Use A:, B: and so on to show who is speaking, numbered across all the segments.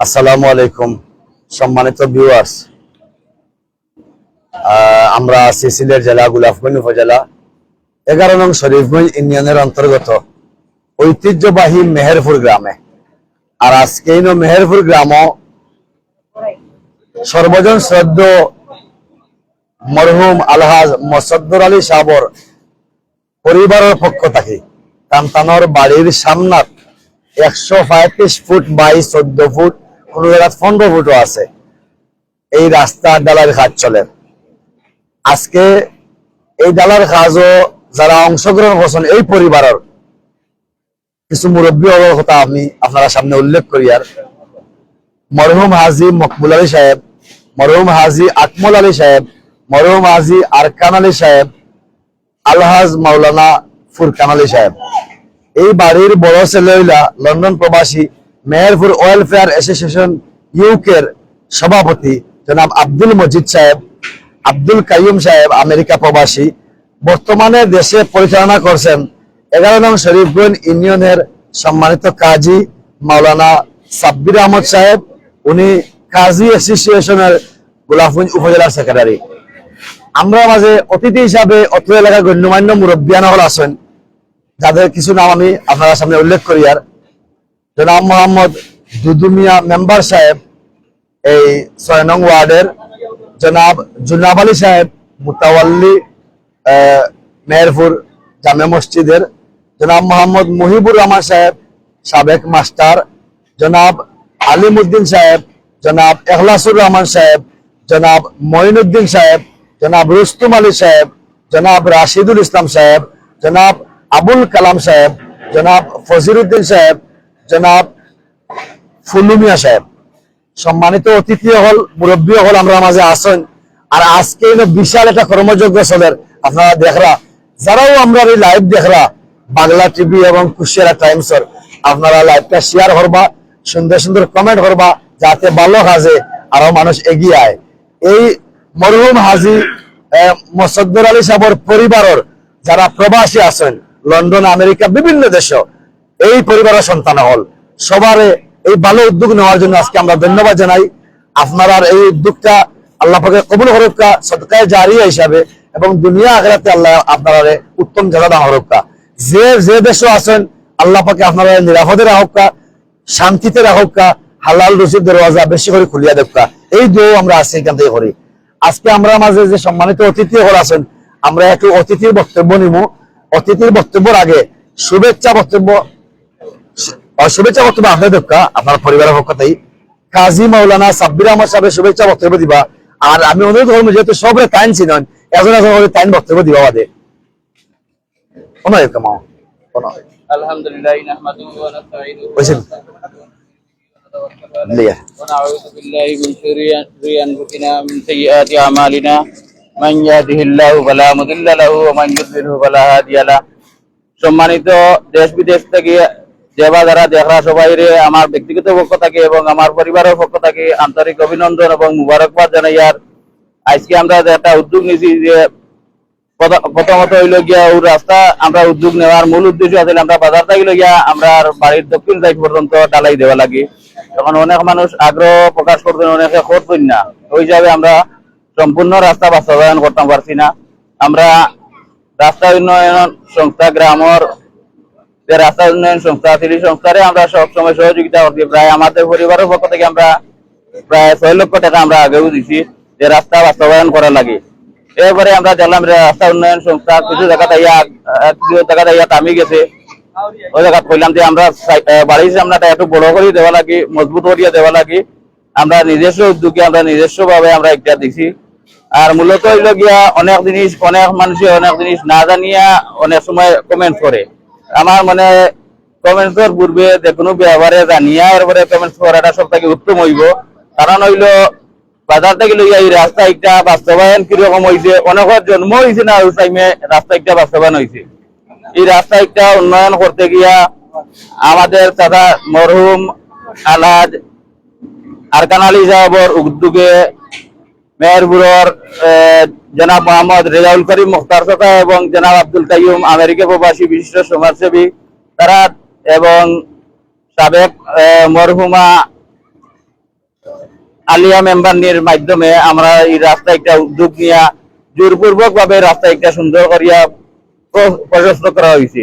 A: আসসালামু আলাইকুম সম্মানিত ভিউয়ার্স, আমরা আছি সিলেট জেলা গোলাপগঞ্জ উপজেলা 11 নং শরীফগঞ্জ ইউনিয়নের অন্তর্গত ঐতিহ্যবাহী মেহেরপুর গ্রামে। আর আজকে মেহেরপুর গ্রাম সর্বজন শ্রদ্ধ মরহুম আলহাজ মোসাদ্দর আলী সাহর পরিবারের পক্ষ থেকে তানতানোর বাড়ির সামনাত 135 ফুট বাই 14 ফুট, কোন জায়গায় 15 ফুটও আছে, এই রাস্তা ডালার কাজ চলে। আজকে এই ডালার কাজও যারা অংশগ্রহণ করছেন এই পরিবারের কিছু মুরব্বী হওয়ার কথা আমি আপনারা সামনে উল্লেখ করি। আর মরহুম হাজি মকবুল আলী সাহেব, মরহুম হাজি আকমল আলী সাহেব, মরহুম হাজি আরকান আলী সাহেব, আলহাজ মাওলানা ফুরকান আলী সাহেব। এই বাড়ির বড় ছেলে হইলা লন্ডন প্রবাসী মেহেরপুর ওয়েলফেয়ার অ্যাসোসিয়েশন ইউকের সভাপতি জনাব আব্দুল মজিদ সাহেব, আব্দুল কাইয়ুম সাহেব আমেরিকা প্রবাসী, বর্তমানে দেশে পরিচালনা করছেন 11 নং শরীফগঞ্জ ইউনিয়নের সম্মানিত কাজী মাওলানা সাব্বির আহমদ সাহেব। উনি কাজী অ্যাসোসিয়েশনের গোলাপগঞ্জ উপজেলার সেক্রেটারি। আমরা মাঝে অতিথি হিসাবে অত্র এলাকার গণ্যমান্য মুরব্বিয়ান হল আছেন, যাদের কিছু নাম আমি আপনার সামনে উল্লেখ করি। আর জনাব মোহাম্মদ দুদুমিয়া মেম্বার সাহেব এই 6 নং ওয়ার্ডের, জনাব জুনাব আলী সাহেব মুতাওয়াল্লি মেহেরপুর জামে মসজিদের, জনাব মোহাম্মদ মুহিবুর রহমান সাহেব সাবেক মাস্টার, জনাব আলিমউদ্দিন সাহেব, জনাব এখলাসুর রহমান সাহেব, জনাব মঈনুদ্দিন সাহেব, জনাব রুস্তুম আলী সাহেব, জনাব রাশিদুল ইসলাম সাহেব, জনাব আবুল কালাম সাহেব, জনাব ফজিরুদ্দিন সাহেব, জনাব ফুলুমিয়া সাহেব। সম্মানিত অতিথি হল মুরব্বী হল আমরা মাঝে আসেন। আর আজকে বিশাল একটা কর্মযজ্ঞ চলের আপনারা দেখরা, যারাও আমরা এই লাইভ দেখরা বাংলা টিভি এবং কুশিয়ারা টাইমসের, আপনারা লাইভটা শেয়ার করবা, সুন্দর সুন্দর কমেন্ট করবা, যাতে ভালো কাজে আরো মানুষ এগিয়ে আয়। এই মরহুম হাজি মোসাদ্দর আলী সাহর পরিবারের যারা প্রবাসী আছেন লন্ডন, আমেরিকা, বিভিন্ন দেশ, এই পরিবারের সন্তান হল সবারে এই ভালো উদ্যোগ নেওয়ার জন্য আজকে আমরা ধন্যবাদ জানাই। আপনারা এই উদ্যোগটা আল্লাহ পাকে কবুল হরক্কা সদকায়ে জারিয়া হিসাবে, এবং দুনিয়া আখিরাতে আল্লাহ আপনারা উত্তম জাযা হরক্কা। যে যে দেশে আছেন আল্লাহ পাকে আপনারা নিরাপদে রাখক্কা, শান্তিতে রাখক্কা, হালাল রুজির দরওয়াজা বেশি করে খুলিয়া দেবকা, এই দোয়া আমরা আজকে এখান থেকে করি। আজকে আমরা মাঝে যে সম্মানিত অতিথি হল আছেন, আমরা একটু অতিথির বক্তব্য নিব। অতিথির বক্তব্যের আগে শুভেচ্ছা বক্তব্য আপনার দেখা আপনার পরিবারের পক্ষ থেকে কাজী মাওলানা সাব্বির আহমদ সাহেবের শুভেচ্ছা বক্তব্য দিবা। আর আমি অনুরোধ করবো, যেহেতু সবরে টাইম চিনেন, একজন একজন করে টাইম বক্তব্য দিবা বাদে।
B: আলহামদুলিল্লাহ নাহমাদুহু ওয়া নাস্তাঈনুহু ওয়া নাউযু বিল্লাহি মিন শুরুরি আনফুসিনা মিন সাইয়্যাতি আমালিনা মান ইয়াহদিহিল্লাহু ফালা মুদিল্লা লাহু ওয়া মান ইউদ্লিলহু ফালা হাদিয়া লাহু। সম্মানিত দেশ বিদেশ থেকে যেবা যারা দেখরা সবাইরে আমার ব্যক্তিগত পক্ষ থেকে এবং আমার পরিবারের পক্ষ থেকে আন্তরিক অভিনন্দন এবং মুবারকবাদ জানাই। আর আজকে আমরা একটা উদ্যোগ নিয়েছি যে প্রথমত হইল গিয়া ওই রাস্তা আমরা উদ্যোগ নেওয়ার মূল উদ্দেশ্য আছে আমরা বাজার থেকে গিয়া আমরা বাড়ির দক্ষিণ সাইড পর্যন্ত ডালাই দেওয়া লাগে। তখন অনেক মানুষ আগ্রহ প্রকাশ করতেন, অনেকে করতেন না, ওই হিসাবে আমরা সম্পূর্ণ রাস্তা বাস্তবায়ন করতে পারছি না। আমরা রাস্তা উন্নয়ন সংস্থা গ্রামের যে রাস্তা উন্নয়ন সংস্থা সেই সংস্থারে আমরা সবসময় সহযোগিতা করছি। প্রায় আমাদের পরিবারের পক্ষ থেকে আমরা প্রায় 6 লক্ষ টাকা আমরা আগেও দিছি যে রাস্তা বাস্তবায়ন করা লাগে। এরপরে আমরা জানলাম রাস্তা উন্নয়ন সংস্থা কিছু জায়গা কামি গেছে, ওই জায়গা কইলাম যে আমরা বাড়ির সামনেটা একটু বড় করে দেওয়া লাগে, মজবুত করিয়া দেওয়া লাগে। আমরা নিজস্ব উদ্যোগে আমরা নিজস্ব ভাবে আমরা একটা দিছি। আর মূলত হইল গিয়া অনেক জিনিস অনেক মানুষে অনেক জিনিস না জানিয়া অনেক সময় কমেন্ট করে। আমার মানে কমেন্টসের পূর্বে যে কোনো ব্যাপারে জানিয়া এরপরে কমেন্টস করাটা সব থেকে উত্তম হইব। কারণ হইল বাজার থেকে লইয়া এই রাস্তা একটা বাস্তবায়ন কিরকম হয়েছে, অনেকের জন্ম হয়েছে না ওই টাইমে রাস্তা একটা বাস্তবায়ন হয়েছে। এই রাস্তা একটা উন্নয়ন করতে গিয়া আমাদের দাদা মরহুম আলহাজ আরকান আলী সাহেবের উদ্যোগে মেহেরপুরের জনাব মোহাম্মদ রেজাউল করিম মুখতার সাহেব এবং জনাব আব্দুল কাইয়ুম আমেরিকা প্রবাসী বিশিষ্ট সমাজসেবী, তারা এবং সাবেক মরহুমা আলিয়া মেম্বারনির মাধ্যমে আমরা এই রাস্তা একটা উদ্যোগ নিয়ে জোরপূর্বক ভাবে রাস্তা একটা সুন্দর করিয়া প্রশস্ত করা হয়েছে।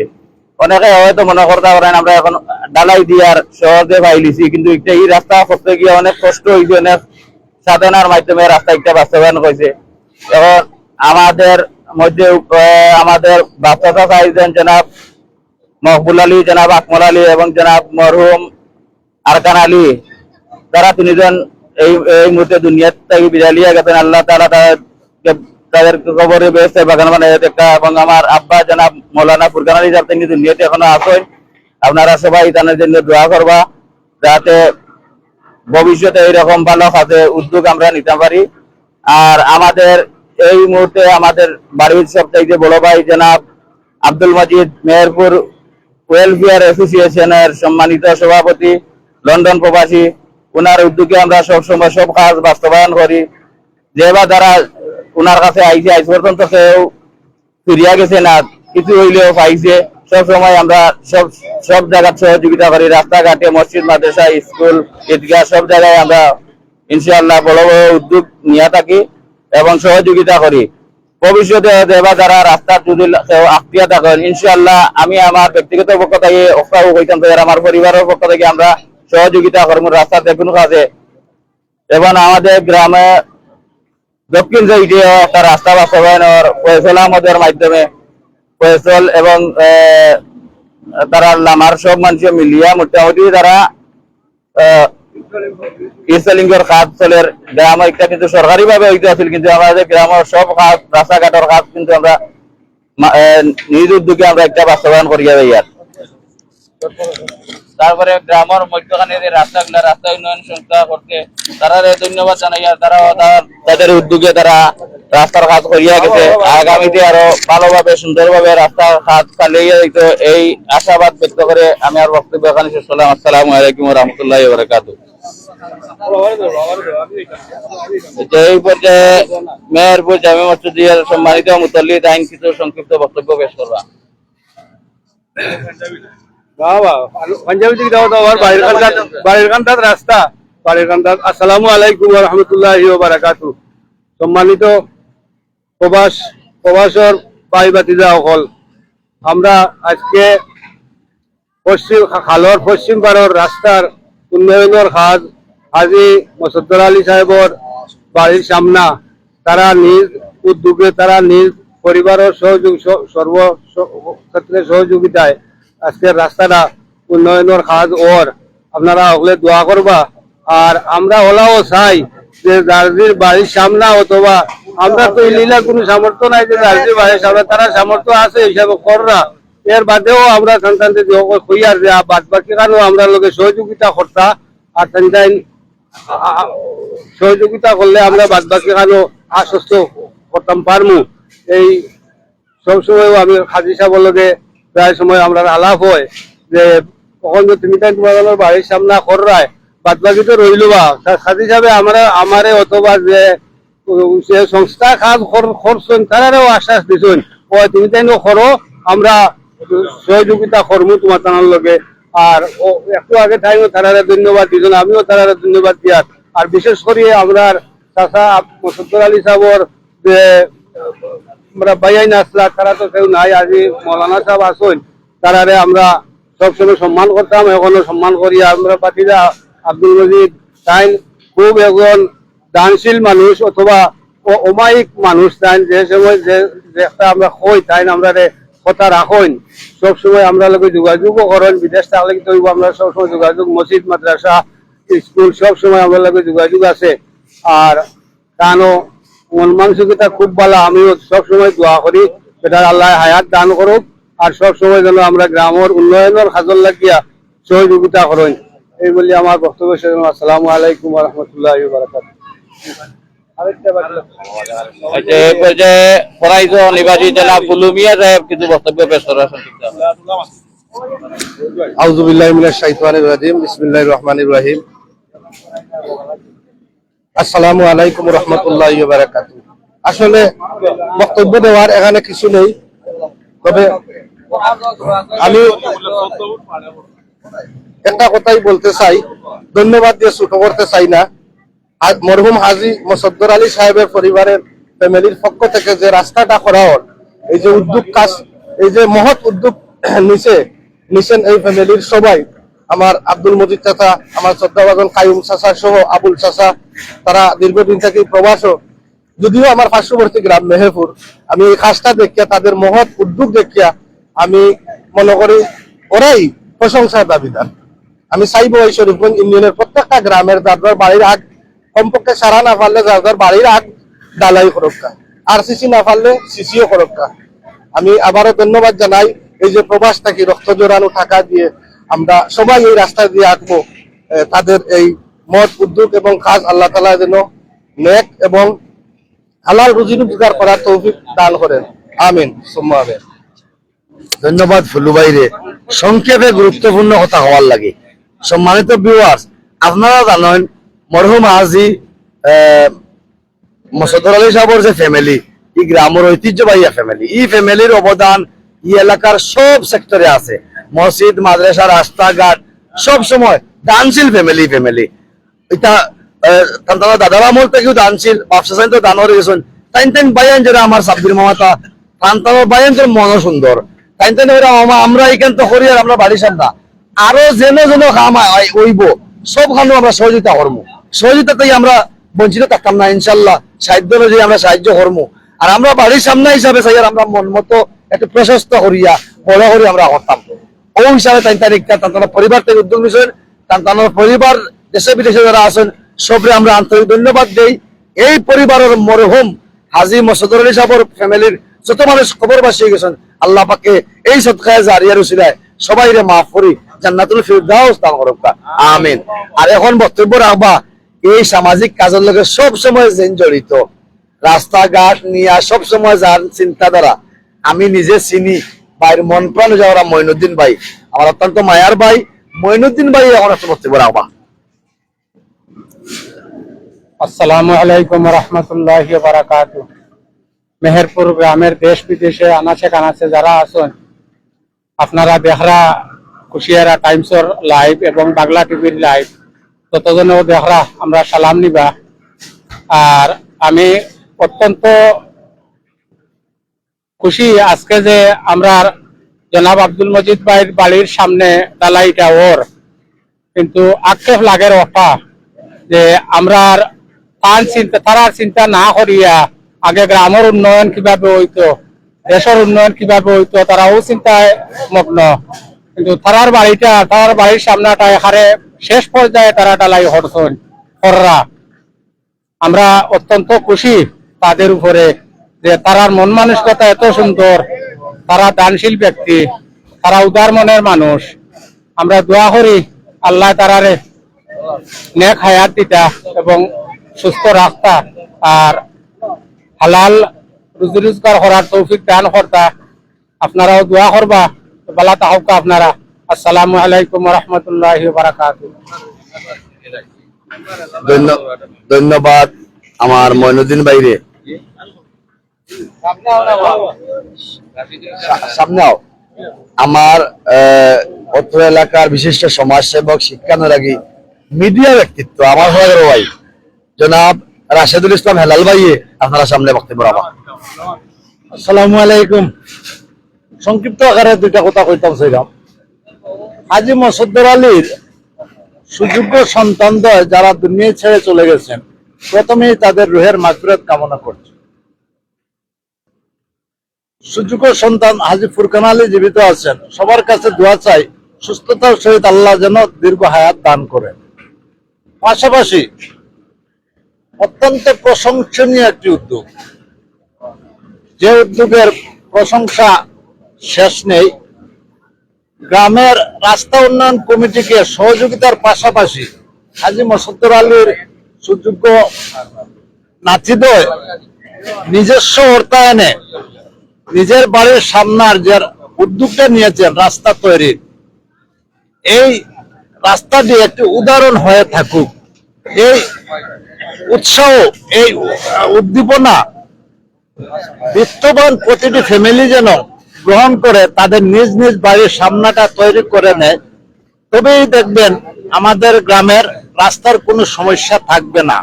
B: অনেকে হয়তো মনে করতে পারেন আমরা এখন ডালাই দিয়ার সহজে পাইলিছি, কিন্তু একটা এই রাস্তা করতে গিয়ে অনেক কষ্ট হয়েছে, অনেক সাধনার মাধ্যমে রাস্তা একটা বাস্তবায়ন হয়েছে। এখন আমাদের মধ্যে আমাদের বাচ্চাটা চাইছেন জনাব মকবুল আলী, জনাব আকমল আলী এবং জনাব মরহুম আরকান আলী, তারা তিনজন এই এই মুহূর্তে দুনিয়া থেকে বিদায় লিয়ে গেছেন। আল্লাহ তাআলা তাদের কবরে বেহেশতের বাগান বানায় দেখা। এবং আমার আব্বা জনাব মৌলানা ফুরকান আলী সাহেব তিনি দুনিয়াতে এখনো আছেন। আপনারা সবাই তাদের জন্য দোয়া করবা যাতে ভবিষ্যতে এইরকম ভালো কাজে উদ্যোগ আমরা নিতে পারি। আর আমাদের এই মুহূর্তে আমাদের বাড়ির সবচাইতে বড় ভাই জনাব আব্দুল মজিদ মেহেরপুর ওয়েলফেয়ার অ্যাসোসিয়েশনের সম্মানিত সভাপতি, লন্ডন প্রবাসী, ওনার উদ্যোগে আমরা সবসময় সব কাজ বাস্তবায়ন করি। যেবা যারা ওনার কাছে আইছে আজ পর্যন্ত কেউ ফিরিয়া গেছে না, কিছু হইলেও পাইছে। সব সময় আমরা সব জায়গায় সহযোগিতা করি, রাস্তাঘাটে, মসজিদ, মাদ্রাসা, স্কুল, ঈদগাহ সব জায়গায় আমরা ইনশাআল্লাহ বড় বড় উদ্যোগ নিয়ে থাকি এবং সহযোগিতা করি। ভবিষ্যতে দেবা যারা রাস্তার যদি কেউ আত্মীয় থাকেন, ইনশাআল্লাহ আমি আমার ব্যক্তিগত পক্ষ থেকে অফাও হইতাম, আমার পরিবারের পক্ষ থেকে আমরা সহযোগিতা করবো রাস্তার যে কোনো কাজে। এবং আমাদের গ্রামে দক্ষিণ সাইডে একটা রাস্তা বাস্তবায়নের ফয়সল আহমদের মাধ্যমে ফয়সল এবং তারা লামার সব মানুষ মিলিয়া মোটামুটি তারা ইসলিঙ্গের কাজ চলের গ্রাম একটা কিন্তু সরকারি ভাবে হইতে আছিল, কিন্তু আমাদের গ্রামের সব কাজ রাস্তাঘাটের কাজ কিন্তু আমরা নিজ উদ্যোগে আমরা একটা বাস্তবায়ন করিয়া যাই। আর তারপরে গ্রামের মধ্যখানে যে রাস্তাগুলা রাস্তা উন্নয়ন সংস্থা করতে তারা ধন্যবাদ জানাই। আর তারা তাদের উদ্যোগে তারা রাস্তার কাজ করিয়া গেছে। আগামীতে আরো ভালোভাবে সুন্দরভাবে রাস্তার কাজ চালিয়ে যাইতো এই আশাবাদ ব্যক্ত করে আমি আর বক্তব্য এখানে শেষ করলাম। আসসালামু আলাইকুম ওয়া রাহমাতুল্লাহি ওয়া বারাকাতুহু। এই পর্যায়ে মেহেরপুর জামে মসজিদের সম্মানিত মুতাল্লিদ আইন কিছু সংক্ষিপ্ত বক্তব্য পেশ করবা।
C: আসসালামু আলাইকুম ওয়া রাহমাতুল্লাহি ওয়া বারাকাতুহু। সম্মানিত প্রবাসর ভাই ভাতিজা সকল, আমরা আজকে খালর পশ্চিম পাড়র রাস্তার উন্নয়নের কাজ আজি মসদ্দর আলী সাহেবর বাড়ির সামনা তারা নিজ উদ্যোগে তারা নিজ পরিবারের সর্বক্ষেত্রে সহযোগিতায় আজকের রাস্তাটা উন্নয়নের কাজ ওর আপনারা হলে দোয়া করবা। আর আমরা ওলাও চাই যে যার বাড়ির সামনা অথবা আমরা তো লীলা কোনো সামর্থ্য নাই যে যার বাড়ির সামনে তারা সামর্থ্য আছে হিসাবে কররা, এর বাদেও আমরা সন্তানদের হইয়ার যে বাদ বাকি কারণে আমরা লোকে সহযোগিতা করতা। আর সন্তান সহযোগিতা করলে আমরা বাদ বাকি কারণে আশ্বস্ত করতাম পারমু। এই সবসময় আমি হাজি সাহেবের লগে প্রায় সময় আমরা আলাপ হয় যে কখন যে তুমি তাই তোমার বাড়ির সামনে কররায় বাদ বাকি তো রইল বা হাজি সাহেবে আমারে অথবা যে সংস্থা কাজ করছেন তারাও আশ্বাস দিচ্ছেন ও তুমি তাই করো, আমরা সহযোগিতা করবো তোমার তার লগে। আর একটু আগে টাইম তারা ধন্যবাদ দিচ্ছেন, আমিও তারা ধন্যবাদ দিয়ার। আর বিশেষ করে আমরা চাচা মসদ্দর আলী সাহেবর যে আমরা বাইয়াই আসলা তারা তো কেউ নাই, আজি মৌলানা সাহেব আসেন, তারারে আমরা সবসময় সম্মান করতাম, এখনো সম্মান করি। আমরা পাতিরা আব্দুল মজিদ তাই খুব একজন দানশীল মানুষ অথবা অমায়িক মানুষ, তাই যে সময় যে একটা আমরা কই তাই আমরা কথা রাখেন, সবসময় আমরা লোকে যোগাযোগও করেন। বিদেশ থাকলে কিন্তু আমরা সবসময় যোগাযোগ, মসজিদ, মাদ্রাসা, স্কুল সবসময় আমরা লোকে যোগাযোগ আছে। আর কারণ মন মানসিকতা খুব ভালো, আমিও সবসময় দোয়া করি সেটা আল্লাহ হায়াত দান করুক। আর সবসময় যেন আমরা গ্রামের উন্নয়নের কাজল লাগিয়া সহযোগিতা করেন, এই বলি আমার বক্তব্য শেষ। আসসালামু আলাইকুম ওয়া রাহমাতুল্লাহি ওয়া বারাকাতুহু।
B: এই পর্যায়ে ফরাইজ নিবাসী জনাব বুলুমিয়া সাহেব কিছু বক্তব্য পেশ করার
C: আউযু বিল্লাহি মিনাশ শাইতানির রাজিম। বিসমিল্লাহির রহমানির রহিম। আসসালামু আলাইকুম ওয়া রাহমাতুল্লাহি ওয়া বারাকাতুহু। আসলে বক্তব্য দেওয়ার এখানে কিছু নেই, তবে আমি একটা কথাই বলতে চাই, ধন্যবাদ দিয়ে ছোট করতে চাই না। মরহুম হাজী মোসাদ্দর আলী সাহেবের পরিবারের ফ্যামিলির পক্ষ থেকে যে রাস্তাটা করা হল, এই যে উদ্যোগ কাজ, এই যে মহৎ উদ্যোগ নিছেন এই ফ্যামিলির সবাই, আমার আব্দুল মজিদ চাচা, আমার শ্রদ্ধাভাজন কায়ুম চাচা সহ আবুল চাচা, তারা দীর্ঘদিন থেকে প্রবাসও, যদিও আমার পার্শ্ববর্তী গ্রাম মেহেরপুর, আমি এই কাজটা দেখিয়া, তাদের মহৎ উদ্যোগ দেখিয়া আমি মনে করি ওরাই প্রশংসার দাবিদার। আমি চাইব এই শরীফগঞ্জ ইউনিয়নের প্রত্যেকটা গ্রামের যার বাড়ির আগ কমপক্ষে সারা না পারলে যার বাড়ির আগ ডালাই করক্কা, আর সিসি না পারলে সিসিও করক্কা। আমি আবারও ধন্যবাদ জানাই এই যে প্রবাস থাকি রক্ত জোড়ানো টাকা দিয়ে আমরা সবাই এই রাস্তা দিয়ে আঁকবো, তাদের এই মত উদ্যোগ এবং কাজ আল্লাহ তাআলা যেন নেক এবং হালাল রুজি রোজগার করার তৌফিক দান করেন, আমিন সুম্মা আমিন।
A: ধন্যবাদ ফুলু ভাইরে, সংক্ষেপে গুরুত্বপূর্ণ কথা হওয়ার লাগে। সম্মানিত ভিউয়ার্স, আপনারা জানেন মরহুম হাজী মোসাদ্দর আলী সাহেবের যে ফ্যামিলি, এই গ্রামের ঐতিহ্যবাহী ফ্যামিলি, এই ফ্যামিলির অবদান এই এলাকার সব সেক্টরে আছে। মসজিদ, মাদ্রাসা, রাস্তাঘাট সব সময় দানশীল ফ্যামিলি এটা দাদার আমল থেকেও দানশীল, ব্যবসা তো দান হয়ে গেছেন। তাইন বাইন যারা আমার সাব্বির মামাতা তান্তানোর বাইন যে মন সুন্দর, তাইন আমরা এখান তো করি, আর আমরা বাড়ির সামনা আরো যেন কাম হইব সব খানো আমরা সহযোগিতা করবো। সহযোগিতাতেই আমরা বঞ্চিত থাকতাম না, ইনশাল্লাহ সাহায্য অনুযায়ী আমরা সাহায্য করবো। আর আমরা বাড়ির সামনে হিসাবে চাই আমরা মন মতো একটু প্রশস্ত করিয়া বড় করি আমরা করতাম। ও হিসাবে তান্তানোর পরিবার থেকে উদ্যোগ নিয়েছেন। তান্তানোর পরিবার দেশে বিদেশে যারা আছেন সবরে আমরা আন্তরিক ধন্যবাদ দেই। এই পরিবারের মরহুম হাজী মোসাদ্দর আলী সাহেবের ফ্যামিলির যত মানুষ খবরবাসী হয়ে গেছেন, আল্লাহ পাকে এই সদকায়ে জারিয়ার উসিলায় সবাইরে মাফ করি জান্নাতুল ফিরদাউস দান করুক, আমিন। আর এখন বক্তব্য রাখবা এই সামাজিক কাজের লগে সব সময় যেন জড়িত, রাস্তাঘাট নিয়ে সব সময় যার চিন্তাধারা আমি নিজে চিনি, ভাইয়ের মন প্রাণ যাওয়া মঈনুদ্দিন ভাই, আমার অত্যন্ত মায়ার ভাই মঈনুদ্দিন ভাই এখন একটা বক্তব্য রাখবা।
D: আসসালামু আলাইকুম রহমতুল্লাহি ওয়া বারাকাতুহু। মেহেরপুর গ্রামের দেশ বিদেশে আনাচে কানাচে যারা আছেন, আপনারা দেখরা কুশিয়ারা টাইমসর লাইভ এবং বাংলা টিভির লাইভ ততজনেও দেখরা আমরা সালাম নিবা। আর আমি অত্যন্ত খুশি আজকে যে আমরা জনাব আব্দুল মজিদ ভাইয়ের বাড়ির সামনে ডালাইটা ওর, কিন্তু আক্ষেপ লাগের ওঠা যে আমরা তারার চিন্তা না করিয়া আগে গ্রামের উন্নয়ন কিভাবে হইতো, দেশের উন্নয়ন কিভাবে হইতো, তারাও চিন্তায় মগ্ন। কিন্তু তারার বাড়ির সামনাটা এখানে শেষ পর্যায়ে তারা ডালাই হররা। আমরা অত্যন্ত খুশি তাদের উপরে যে তারার মন মানসিকতা এত সুন্দর, তারা দানশীল ব্যক্তি, তারা উদার মনের মানুষ। আমরা দোয়া করি আল্লাহ তারারে নেক হায়াত দিতা এবং সুস্থ রাখতা, আর হালাল রুজি রোজগার করার তৌফিক দান করতা। আপনারাও দোয়া করবা, বালা তাহকা আপনারা। আসসালামু আলাইকুম রহমতুল্লাহি ওয়া বারাকাতুহু।
A: ধন্যবাদ আমার মঈনুদ্দিন ভাইরে। সামনেও আমার অত্র এলাকার বিশিষ্ট সমাজসেবক, শিক্ষানুরাগী, মিডিয়া ব্যক্তিত্ব আমার ভাই জনাব রাশেদুল ইসলাম হেলাল ভাইয়ে আপনারা সামনে বক্তব্য রাখা।
E: আসসালামু আলাইকুম। সংক্ষিপ্ত আকারে দুইটা কথা কইতাম চাইলাম। হাজী মোসাদ্দর আলীর সুযোগ্য সন্তানদ্বয় যারা দুনিয়া ছেড়ে চলে গেছেন, প্রথমেই তাদের রুহের মাগফিরাত কামনা করছি। সুযোগ্য সন্তান হাজী ফুরকান আলী জীবিত আছেন, সবার কাছে দোয়া চাই সুস্থতার সহিত আল্লাহ যেন দীর্ঘ হায়াত দান করেন। পাশাপাশি অত্যন্ত প্রশংসনীয় একটি উদ্যোগ, যে উদ্যোগের প্রশংসা শেষ নেই। গ্রামের রাস্তা উন্নয়ন কমিটিকে সহযোগিতার পাশাপাশি হাজী মোসাদ্দর আলীর সুযোগ্য নাতিদ্বয় নিজস্ব অর্থায়নে নিজের বাড়ির সামনার যে উদ্যোগটা নিয়েছেন রাস্তা তৈরির, এই রাস্তাটি একটি উদাহরণ হয়ে থাকুক। এই উৎসাহ, এই উদ্দীপনা বিত্তবান প্রতিটি ফ্যামিলি যেন গ্রহণ করে তাদের নিজ নিজ বাড়ির সামনাটা তৈরি করে নেয়, তবেই দেখবেন আমাদের গ্রামের রাস্তার কোনো সমস্যা থাকবে না।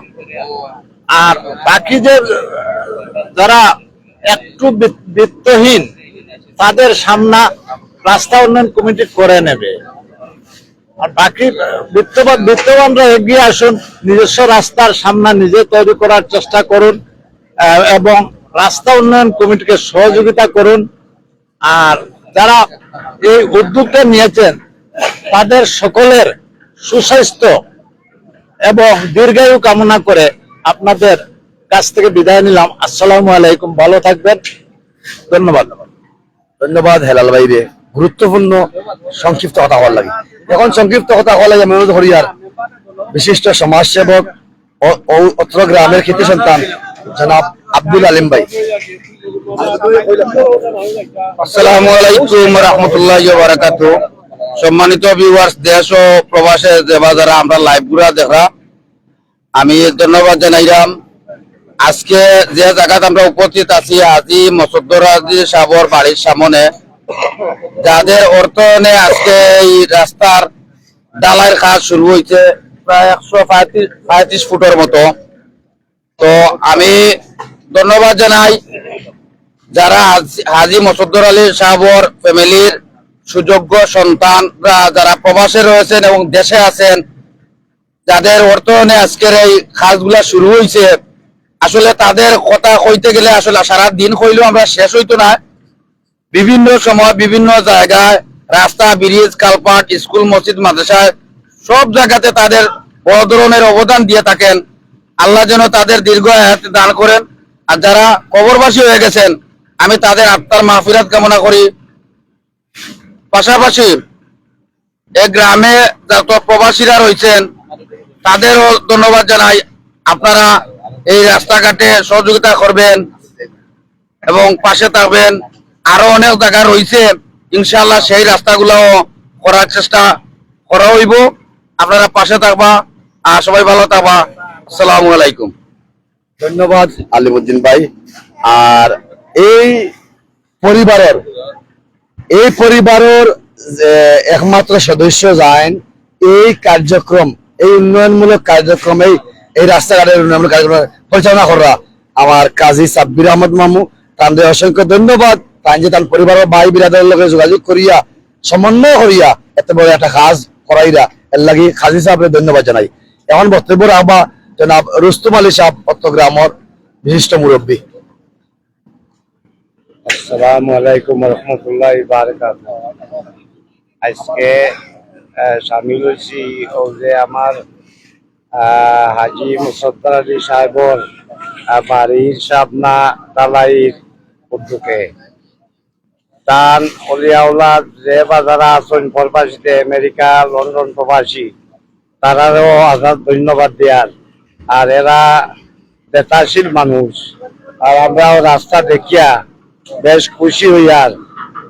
E: আর বাকি যে যারা একটু বিত্তহীন তাদের সামনা রাস্তা উন্নয়ন কমিটি করে নেবে। আর বাকি বিত্তবানরা এগিয়ে আসুন, নিজস্ব রাস্তার সামনা নিজে তৈরি করার চেষ্টা করুন এবং রাস্তা উন্নয়ন কমিটিকে সহযোগিতা করুন। আর যারা এই উদ্যোগটা নিয়েছেন তাদের সকলের সুস্বাস্থ্য এবং দীর্ঘায়ু কামনা করে আপনাদের কাছ থেকে বিদায় নিলাম। আসসালামু আলাইকুম, ভালো থাকবেন, ধন্যবাদ।
A: ধন্যবাদ হেলাল ভাই রে, গুরুত্বপূর্ণ সংক্ষিপ্ত কথা হওয়ার লাগে। এখন সংক্ষিপ্ত কথা হওয়া লাগে মেহমুদ হরিয়ার বিশিষ্ট সমাজসেবক ও অত্র গ্রামের খ্যাতি সন্তান জনাব আব্দুল আলিম ভাই।
B: আসসালামু আলাইকুম রহমতুল্লাহি ওয়া বারাকাতুহু। সম্মানিত ভিউয়ার্স, দেশ ও প্রবাসে যারা আমরা লাইভ গুলা দেখা, আমি ধন্যবাদ জানাইলাম। আজকে যে জায়গাত আমরা উপস্থিত আছি, আজি মসদ্দর আলী সাহেবের বাড়ির সামনে, যাদের অর্থায়নে আজকে এই রাস্তার ডালাইয়ের কাজ শুরু হয়েছে প্রায় 135 ফুটের মতো। তো আমি ধন্যবাদ জানাই যারা হাজী মসদ্দর আলী সাহেবের ফ্যামিলির সুযোগ্য সন্তানরা যারা প্রবাসে রয়েছেন এবং দেশে আছেন, যাদের অর্থায়নে আজকের এই কাজগুলা শুরু হয়েছে। আসলে তাদের কথা কইতে গেলে আসলে সারা দিন কইলেও আমরা শেষ হইতো না। বিভিন্ন সময় বিভিন্ন জায়গায় রাস্তা, ব্রিজ, কালপাট, স্কুল, মসজিদ, মাদ্রাসায় সব জায়গাতে তাদের বড় ধরনের অবদান দিয়ে থাকেন। আল্লাহ যেন তাদের দীর্ঘ হায়াত দান করেন। আর যারা কবরবাসী হয়ে গেছেন, আমি তাদের আত্মার মাগফিরাত কামনা করি। পাশাপাশি এই গ্রামে যত প্রবাসীরা রয়েছেন তাদেরও ধন্যবাদ জানাই। আপনারা এই রাস্তাঘাটে সহযোগিতা করবেন এবং পাশে থাকবেন। আরো অনেক জায়গা রয়েছে, ইনশাআল্লাহ সেই রাস্তাগুলোও করার চেষ্টা করা হইব। আপনারা পাশে থাকবা আর সবাই ভালো থাকবা। আসসালামু আলাইকুম।
A: ধন্যবাদ আলিমুদ্দিন ভাই। আর এই পরিবারের যে একমাত্র সদস্য যান এই কার্যক্রম, এই উন্নয়নমূলক কার্যক্রমে, এই রাস্তাঘাটের উন্নয়নমূলক কার্যক্রম পরিচালনা করা আমার কাজী সাব্বির আহমদ মামু। তাদের অসংখ্য ধন্যবাদ। তাই যে তার পরিবারের ভাই বিরাদের লোকের যোগাযোগ করিয়া সমন্বয় করিয়া এত বড় একটা কাজ করাইরা, এর লাগি কাজী সাহেবের ধন্যবাদ জানাই। এখন বক্তব্য রাখবা জনাব রুস্তম আলী সাহেব, চট্টগ্রামের বিশিষ্ট মুরব্বী।
C: আসসালামু আলাইকুম রহমতুল্লাহি বারাকাতুহু। আজকে শামিল হয়েছি ও যে আমার হাজী মুসদ্দর আলী সাহেবর বাড়ির সামনা ডালাইয়ের উদ্যোগে। তান অলিয়াউলা যে বাজারা আছেন প্রবাসীতে, আমেরিকা, লন্ডন প্রবাসী, তারারও আজাদ ধন্যবাদ দেয়ার। আর এরা বেতাশীল মানুষ। আর আমরাও রাস্তা দেখিয়া বেশ খুশি হইয়ার।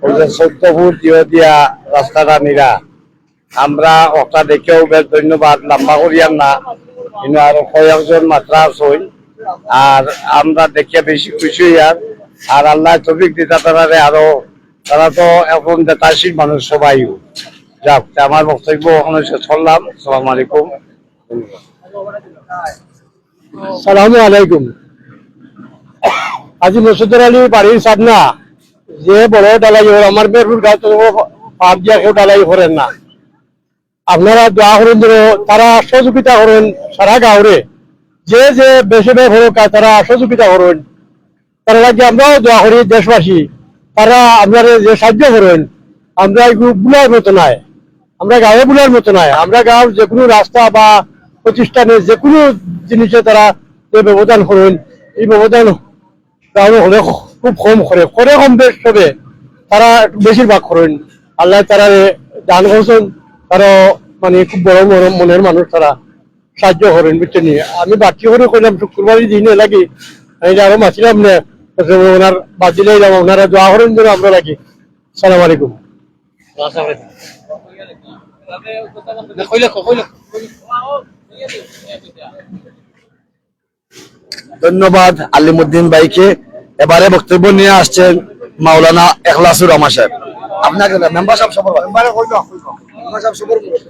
C: ওই যে 14 ফুট দিয়া রাস্তাটা নিরা, আমরা ওটা দেখেও বেশ ধন্যবাদ। লম্বা করিয়ার না, কিন্তু আরো কয়েকজন মাত্রা আসই। আর আমরা দেখে বেশি খুশি হইয়ার। আর আল্লাহ তৌফিক দিতা তারারে আরো, তারা তো এখন বেতাশীল মানুষ সবাই। যাক, আমার বক্তব্য ওখানে শেষ করলাম। আসসালামু আলাইকুম।
D: সালামু আলাইকুম। আজি মসুদুর আলী বাড়ির সামনা যে বড় ডালাই, আমার বেরপুর গাছ পাপ দিয়া কেউ ডালাই করেন না। আপনারা দোয়া করেন যেন তারা সহযোগিতা করেন। সারা গাঁওরে যে যে বেশি বেশ হোক তারা সহযোগিতা করেন। তারা লাগে আমরাও দোয়া করি দেশবাসী, তারা আপনারা যে সাহায্য করেন। আমরা এগুলো বুলার মতো নয়, আমরা গাঁয়ে বুলার মতো নয়। আমরা গাঁও যে কোনো রাস্তা বা প্রতিষ্ঠানে যে কোনো জিনিসে তারা যে ব্যবধান করেন, এই ব্যবধান গাঁও হলে খুব কম করে কম বেশ হবে, তারা বেশিরভাগ করেন। আল্লাহ তারা দান করছেন, তারা মানে খুব বড় মনের মানুষ, তারা সাহায্য করেন। বুঝতে নিয়ে আমি বাড়তি করে করলাম শুক্রবারই দিনে লাগি, আমি আরো মাছিলাম না, ওনার বাদ দিলে ওনারা দোয়া করেন যেন আমরা লাগি। সালাম আলাইকুম।
A: ধন্যবাদ আলিমুদ্দিন ভাইকে। এবারে বক্তব্য নিয়ে আসছেন মাওলানা এখলাসুর রহমান সাহেব। আপনাকে মেম্বার সাহেব সফর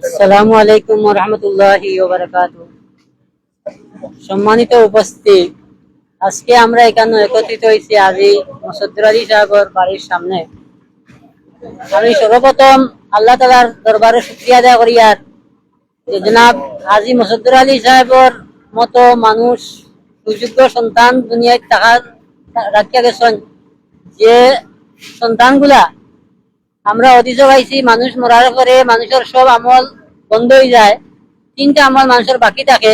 F: আসসালামু আলাইকুম ওয়া রাহমাতুল্লাহি ওয়া বারাকাতুহু। সম্মানিত উপস্থিতি, আজকে আমরা এখানে একত্রিত হয়েছি আজি মুসদ্দর আলী সাহেবের বাড়ির সামনে। আমি সর্বপ্রথম আল্লাহ তাআলার দরবারে শুকরিয়া আদায় করি আর যে জনাব আজি মুসদ্দর আলী সাহেবের মতো মানুষ সুযোগ্য সন্তান দুনিয়ায় থাকার রাখিয়া গেছেন, যে সন্তানগুলা আমরা অভিযোগ আইছি মানুষ মরার পরে মানুষের সব আমল বন্ধ হয়ে যায়, 3টা আমল মানুষের বাকি থাকে।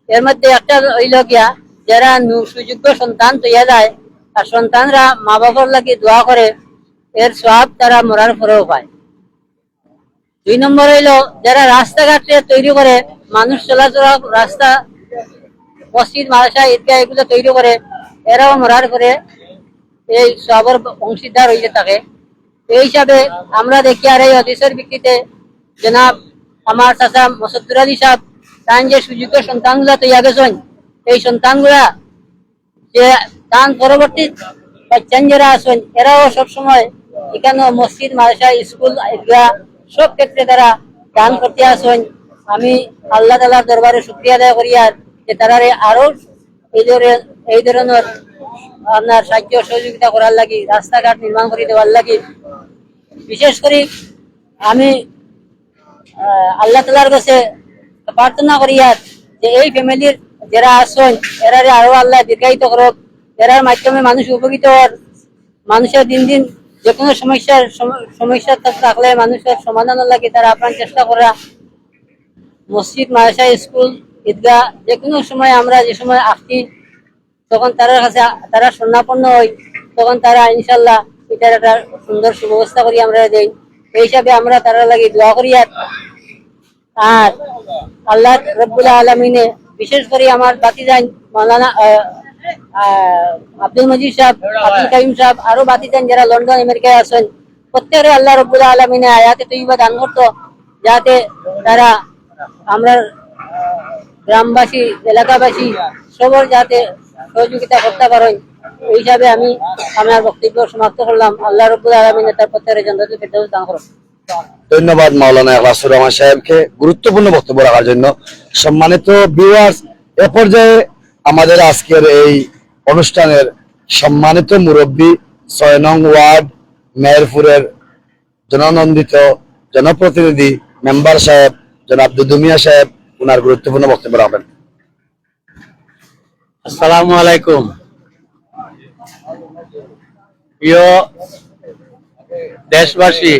F: এর মধ্যে একটা হইল গিয়া যারা সুযোগ্য সন্তান তৈয়া যায় আর সন্তানরা মা বাবার লাগি দোয়া করে, এর সওয়াব তারা মরার পরেও পায়। 2 নম্বর হইল যারা রাস্তাঘাটে তৈরি করে, মানুষ চলাচল রাস্তা, মসজিদ, মাদ্রাসা, ঈদগাহ এগুলো তৈরি করে, এরাও মরার পরে এই সওয়াবের অংশীদার হইতে থাকে। এই হিসাবে আমরা দেখি আর এই হাদিসের ভিত্তিতে জনাব আমার চাচা মুসদ্দর আলী সাহেব তান যে সুযোগ্য সন্তানগুলা তৈয়া গেছেন, এই সন্তানগুলা যে তান পরবর্তী বাচ্চান যারা আছেন এরাও সবসময় এখানে মসজিদ, মাদ্রাসা, স্কুল, ঈদগাহ সব ক্ষেত্রে তারা দান করতে আসেন। আমি আল্লাহ তাআলার দরবারে শুকরিয়া আদায় করি আর যে তারা আরো এই ধরনের আপনার সাহায্য সহযোগিতা করার লাগি, রাস্তাঘাট নির্মাণ করে দেওয়ার লাগি। বিশেষ করে আমি আল্লাহ তাআলার কাছে প্রার্থনা করি আর যে এই ফ্যামিলির যারা আছেন এরারে আরো আল্লাহ দীর্ঘায়িত করুক, এরার মাধ্যমে মানুষ উপকৃত হওয়ার, মানুষের দিন দিন যে কোনো সমস্যা থাকলে মানুষের সমাধানের লাগে তারা আপনার চেষ্টা করা। মসজিদ, মাদ্রাসা, স্কুল, ঈদগাহ যে কোনো সময় আমরা যে সময় আসি তখন তার কাছে তারা শরণাপন্ন হই, তখন তারা ইনশাল্লাহ এটার একটা সুন্দর সুব্যবস্থা করি আমরা দেই। এই হিসাবে আমরা তারা লাগি দোয়া করি। আর আল্লাহ রব্বুল আলমিনে বিশেষ করে আমার বাতিজান মাওলানা আব্দুল মজিদ সাহেব, আব্দুল কাইম সাহেব, আরো বাতিজান যারা লন্ডন আমেরিকায় আছেন, প্রত্যেকের আল্লাহ রব্বুল আলমিনে আয়াতে তৈবা দান করতো, যাতে তারা আমরা গ্রামবাসী, এলাকাবাসী সবার যাতে সহযোগিতা করতে পারেন। এই হিসাবে আমি আমার বক্তব্য সমাপ্ত করলাম। আল্লাহ রাব্বুল আলামিন তার প্রত্যেকের জান্নাতুল ফেরদাউস দান করুন।
A: ধন্যবাদ মাওলানা এখলাসুর রহমান সাহেবকে গুরুত্বপূর্ণ বক্তব্য রাখার জন্য। সম্মানিত ভিউয়ার্স, এ পর্যায়ে আমাদের আজকের এই অনুষ্ঠানের সম্মানিত মুরব্বী 6 নং ওয়ার্ড মেহেরপুরের জননন্দিত জনপ্রতিনিধি মেম্বার সাহেব জনাব দুদু মিয়া সাহেব ওনার গুরুত্বপূর্ণ বক্তব্য রাখবেন।
D: আসসালামু আলাইকুম। প্রিয় দেশবাসী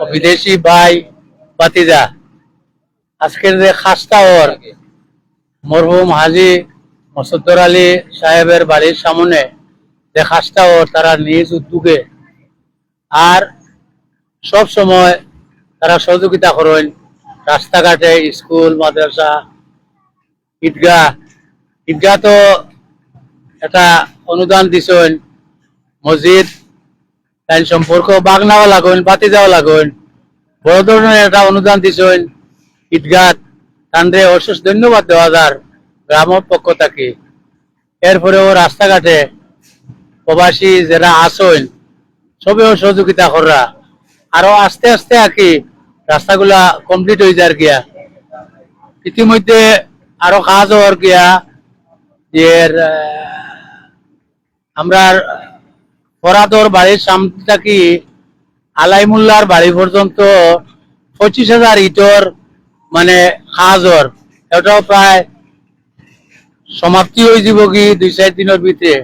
D: ও বিদেশি ভাই ভাতিজা, আজকের যে খাস্তা ওর মরহুম হাজী মুসদ্দর আলী সাহেবের বাড়ির সামনে যে খাস্তা ওর তারা নিজ উদ্যোগে আর সব সময় তারা সহযোগিতা করেন, রাস্তাঘাটে, স্কুল, মাদ্রাসা, ঈদগাহ তো একটা অনুদান দিছেন, মসজিদ তাই সম্পর্ক বাগনাও লাগুন, বাতিজাও লাগুন, বড় ধরনের একটা অনুদান দিছেন। ঈদগাহ তান্ডে অশেষ ধন্যবাদ দেওয়া যার গ্রামের পক্ষ থেকে। এরপরেও রাস্তাঘাটে প্রবাসী যারা আসেন সবেও সহযোগিতা করা, আরো আস্তে আস্তে আর কি রাস্তাগুলা কমপ্লিট হয়ে যায় গিয়া। ইতিমধ্যে আরো কাজ হওয়ার গিয়া যে আমরা ফরাদর বাড়ির সামনে থাকি আলাইমুল্লার বাড়ি পর্যন্ত 25,000 ইটর মানে কাজর, এটাও প্রায় সমাপ্তি হয়ে যাব কি 2-4 দিনের ভিতরে।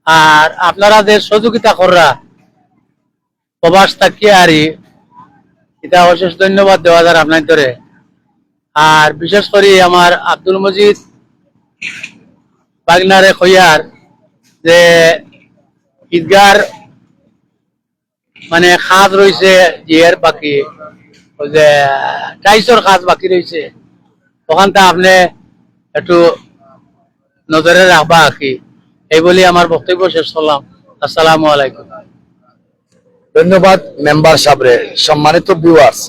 D: আর আপনারা যে সহযোগিতা করা প্রবাস থাকি আরই এটা অশেষ ধন্যবাদ দেওয়া যায় আপনার ধরে। আর বিশেষ করে আমার আব্দুল মজিদ বাগনারে খইয়ার যে ঈদগার মানে খাজ রয়েছে জিয়ার বাকি, ওই যে টাইসর খাজ বাকি রয়েছে, ওখানটা আপনি একটু নজরে রাখবা আর কি। এই বলি আমার বক্তব্য শেষ করলাম। আসসালামু আলাইকুম।
A: ধন্যবাদ মেম্বার সাহেবরে। সম্মানিত ভিউয়ার্স,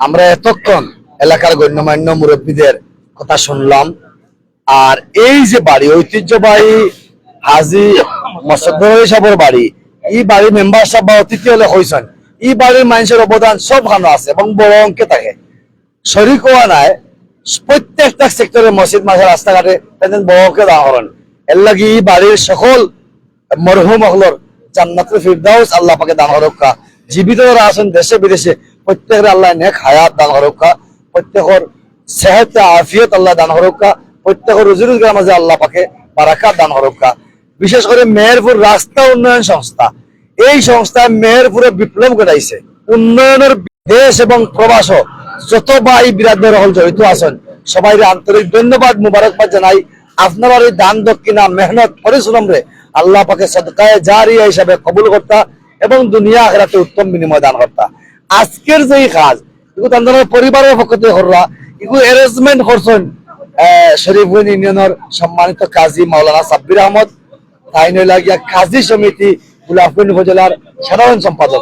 A: আমরা এতক্ষণ এলাকার গণ্যমান্য মুরব্বীদের কথা শুনলাম। আর এই যে বাড়ি, ঐতিহ্যবাহী হাজী মুসদ্দর আলী সাহেবের বাড়ি, এই বাড়ির মেম্বারশিপ বা অতিথি হলে হয়েছেন এই বাড়ির মানুষের অবদান সবখানে আছে এবং বড় অঙ্কে থাকে শরিক হওয়া নাই প্রত্যেকটা সেক্টরে মসজিদ মাঝে রাস্তাঘাটে তাদের বড় অঙ্কে দান করেন এর লাগি এই বাড়ির সকল মরহুম হলর জান্নাতুল ফিরদাউস আল্লাহ পাকে দান হরক্কা জীবিত যারা আছেন দেশে বিদেশে প্রত্যেকের আল্লাহ নেক হায়াত দান হরক্কা প্রত্যেকের সেহত আফিয়ত আল্লাহ দান হরক্কা প্রত্যেকের রুজি রোজগার মাঝে আল্লাহ পাকে বারাকাত দান হরক্কা বিশেষ করে মেহেরপুর রাস্তা উন্নয়ন সংস্থা এই সংস্থায় মেহেরপুরে বিপ্লব ঘটাইছে উন্নয়নের দেশ এবং প্রবাস যত ভাই বিরাদর হল জড়িত আছেন সবাই আন্তরিক ধন্যবাদ মুবারকবাদ জানাই আপনার এই দান দক্ষিণা মেহনত পরিশ্রম রে আল্লাহ পাকে সদকায়ে জারিয়া হিসাবে কবুল করতা এবং দুনিয়া আখিরাতে উত্তম বিনিময় দান করতা আজকের যে কাজ এগুলো তাদের পরিবারের পক্ষ থেকে কররা এগুলো অ্যারেঞ্জমেন্ট করছেন শরীফগঞ্জ ইউনিয়নের সম্মানিত কাজী মাওলানা সাব্বির আহমদ তাই নয় লাগিয়া কাজী সমিতি গোলাপগঞ্জ উপজেলার সাধারণ সম্পাদক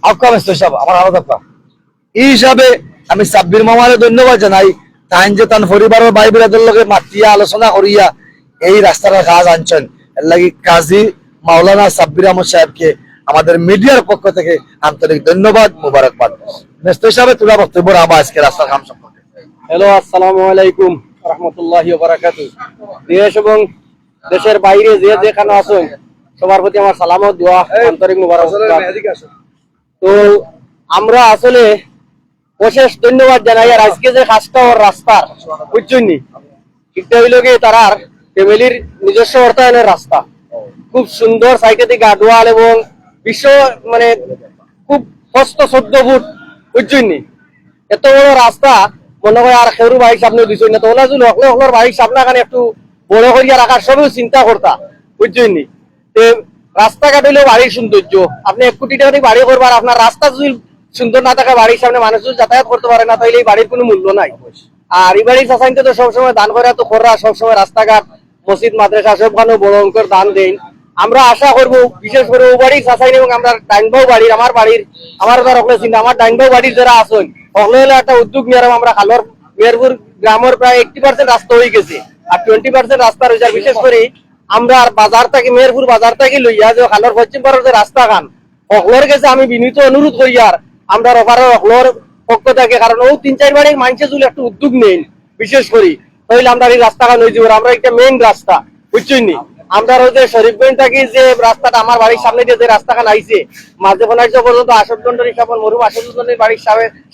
A: আফকা মেস্তর সাহেব আমার আলাদা আফকা এই হিসাবে আমি সাব্বির মামারে ধন্যবাদ জানাই তাই যে তার পরিবারের ভাই বিরাদের লগে মাতিয়া আলোচনা করিয়া এই রাস্তার কাজ আনছেন এর লাগি কাজী মাওলানা সাব্বির আহমদ সাহেবকে আমাদের মিডিয়ার পক্ষ থেকে আন্তরিক ধন্যবাদ মুবারকবাদ মেস্তর সাহেব তোরা বক্তব্য রাখবা আজকে রাস্তার কাম সম্পর্কে
C: হ্যালো, আসসালামু আলাইকুম রহমতুল্লাহি ওয়া বারাকাতুহু। দেশ এবং দেশের বাইরে যে যেখানে আছেন সবার প্রতি আমার সালাম ও দোয়া আন্তরিক মোবারকবাদ। তো আমরা আসলে অশেষ ধন্যবাদ জানাই আর আজকে যে কাজটা ওর রাস্তার বুঝছেন এটা হইল কি তারার ফ্যামিলির নিজস্ব অর্থায়নের রাস্তা খুব সুন্দর সাইডে থেকে গাডওয়াল এবং বিশ্ব মানে খুব কষ্ট 14 ফুট বুঝছেন এত বড় রাস্তা মনে হয় আর খেরু বাইক সামনে দিচ্ছেন না তো ওলা যদি হকলের বাইক সামনে এখানে একটু বড় করিয়া রাখার সবই চিন্তা করতা বুঝছেন রাস্তাঘাট হইলেও বাড়ির সৌন্দর্য আপনি 1 কোটি টাকা বাড়ি করবার আপনার রাস্তা যদি সুন্দর না থাকে বাড়ির সামনে মানুষ যদি যাতায়াত করতে পারে না তাহলে এই বাড়ির কোনো মূল্য নাই আর এই বাড়ির চাচাইতে তো সবসময় দান করে তো খররা সবসময় রাস্তাঘাট মসজিদ মাদ্রাসা সবখানে বড় অঙ্কের দান দেন আমরা আশা করব বিশেষ করে ও বাড়ির চাচাই এবং আমরা ডাইনবাউ বাড়ির আমার হকলে চিন্তা আমার ডাইনবাউ বাড়ির যারা আছেন হকলে হলে একটা উদ্যোগ নিয়ে আমরা খালর মেহেরপুর গ্রামের প্রায় 80% রাস্তা হয়ে গেছে আর 20% রাস্তা রয়েছে বিশেষ করে আমরা বাজার থেকে মেহেরপুর বাজার থেকে লইয়া যে খালর পশ্চিম পাড়ের যে রাস্তা খান হকলের কাছে আমি বিনীত অনুরোধ করি আর আমরা ওপারের হকলের পক্ষ থেকে কারণ ও 3-4 বাড়ির মানুষের যদি একটু উদ্যোগ নেন বিশেষ করে তাহলে আমরা এই রাস্তাটা হয়ে যাবো আমরা একটা মেইন রাস্তা বুঝছেন আমরা হচ্ছে শরীফগঞ্জ থেকে যে রাস্তাটা আমার বাড়ির সামনে দিয়ে যে রাস্তাখান আইছে মাঝে ফোনাইছে পর্যন্ত আশোকগঞ্জের হিসাব মরুম আশোকগঞ্জের বাড়ির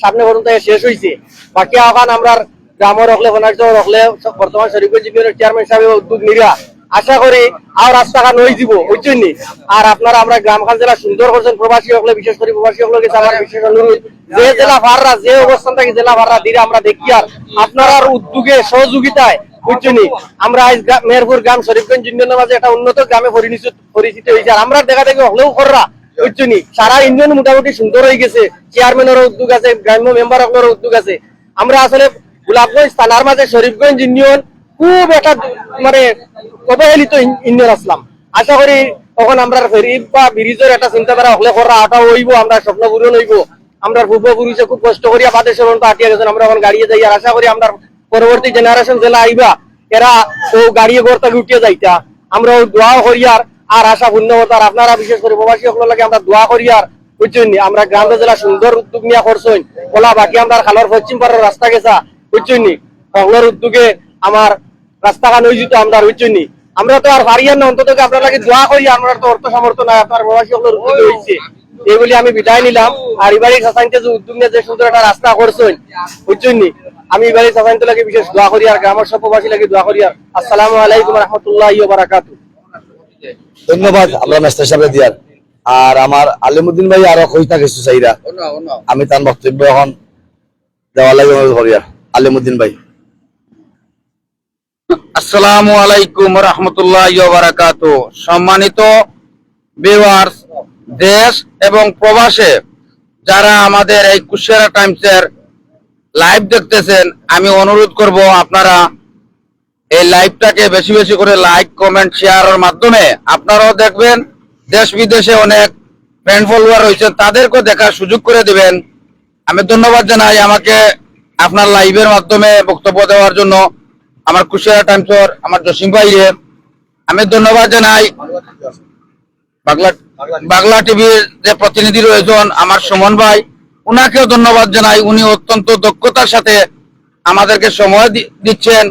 C: সামনে পর্যন্ত শেষ হয়েছে বাকি এখন আমরা গ্রামের রকলে ফোনাইছে রকলে বর্তমান শরীফগঞ্জ ইউনিয়নের চেয়ারম্যান সাহেব উদ্যোগ নিরা আশা করি আর রাস্তাখান হয়ে যাব বুঝছেন আর আপনারা আমরা গ্রামখান জেলা সুন্দর করছেন প্রবাসী হকলে বিশেষ করে প্রবাসী হকলে গেছে আমার বিশেষ অনুরোধ যে জেলা ফাররা যে অবস্থান থেকে জেলা ফাররা ধীরে আমরা দেখি আর আপনার উদ্যোগে সহযোগিতায় বুঝছেন আমরা আজ মেহেরপুর গ্রাম শরীফগঞ্জ ইউনিয়নের মাঝে একটা উন্নত গ্রামে পরিচিত হয়েছে আর আমরা দেখা দেখি হলেও খররা বুঝছেন সারা ইউনিয়ন মোটামুটি সুন্দর হয়ে গেছে চেয়ারম্যানের উদ্যোগ আছে গ্রাম্য মেম্বার হকলের উদ্যোগ আছে আমরা আসলে গোলাপগঞ্জ থানার মাঝে শরীফগঞ্জ ইউনিয়ন খুব একটা মানে অবহেলিত ইউনিয়ন আসলাম আশা করি তখন আমরা ফেরি বা ব্রিজের একটা চিন্তাধারা হলে করা আটা হইব আমরা স্বপ্ন পূরণ হইব আমরা পূর্বপুরুষে খুব কষ্ট করিয়া বাদেশে পর্যন্ত আটিয়া গেছেন আমরা এখন গাড়িয়ে যাই আর আশা করি আমরা পরবর্তী জেনারেশন জেলা আইবা এরা ও গাড়িয়ে ঘর থেকে উঠিয়ে যাইতা আমরা দোয়া করিয়ার আর আশা পূর্ণ হতার আপনারা বিশেষ করে প্রবাসী সকলের লাগে আমরা দোয়া করিয়ার বুঝছেন আমরা গ্রাম জেলা সুন্দর উদ্যোগ নিয়ে করছেন বলা বাকি আমরা খালর পশ্চিম পাড়ের রাস্তা গেছা বুঝছেন হকলের উদ্যোগে আমার রাস্তাখান হয়ে যেত আমরা বুঝছেন আমরা তো আর পারিয়ার না অন্তত আপনার লাগে দোয়া করি আমরা তো অর্থ সামর্থ্য নাই আপনার প্রবাসী সকলের উদ্যোগে হয়েছে এইগুলি আমি বিদায় নিলাম আর এবারে সাসাইনতে যে উদ্যোগ নিয়ে যে সুন্দর একটা রাস্তা করছেন বুঝছেন আমি এবারে সাসাইনতে লাগে বিশেষ দোয়া করি আর গ্রামের সব প্রবাসী লাগে দোয়া করি আর আসসালামু আলাইকুম রহমতুল্লাহি ওয়া বারাকাতুহু
A: ধন্যবাদ আমরা মেস্টার সাহেব দিয়ার আর আমার আলিমউদ্দিন ভাই আরো কইতা কিছু চাইরা আমি তার বক্তব্য এখন দেওয়া লাগে অনুরোধ করি আর আলিমউদ্দিন ভাই
B: আসসালামু আলাইকুম রহমতুল্লাহি ওয়া বারাকাতুহু সম্মানিত ভিউয়ার্স দেশ এবং প্রবাসে যারা আমাদের এই কুশিয়ারা টাইমসের লাইভ দেখতেছেন আমি অনুরোধ করব আপনারা এই লাইভটাকে বেশি বেশি করে লাইক কমেন্ট শেয়ারের মাধ্যমে আপনারাও দেখবেন দেশ বিদেশে অনেক ফ্রেন্ড ফলোয়ার রয়েছেন তাদেরকেও দেখার সুযোগ করে দিবেন আমি ধন্যবাদ জানাই আমাকে আপনার লাইভের মাধ্যমে বক্তব্য দেওয়ার জন্য আমার কুশিয়ারা টাইমসের আমার জসিম ভাইয়ের আমি ধন্যবাদ জানাই বাংলা টিভির যে প্রতিনিধি রয়েছেন আমার সুমন ভাই, উনাকেও ধন্যবাদ জানাই। উনি অত্যন্ত দক্ষতার সাথে আমাদেরকে সময় দিচ্ছেন,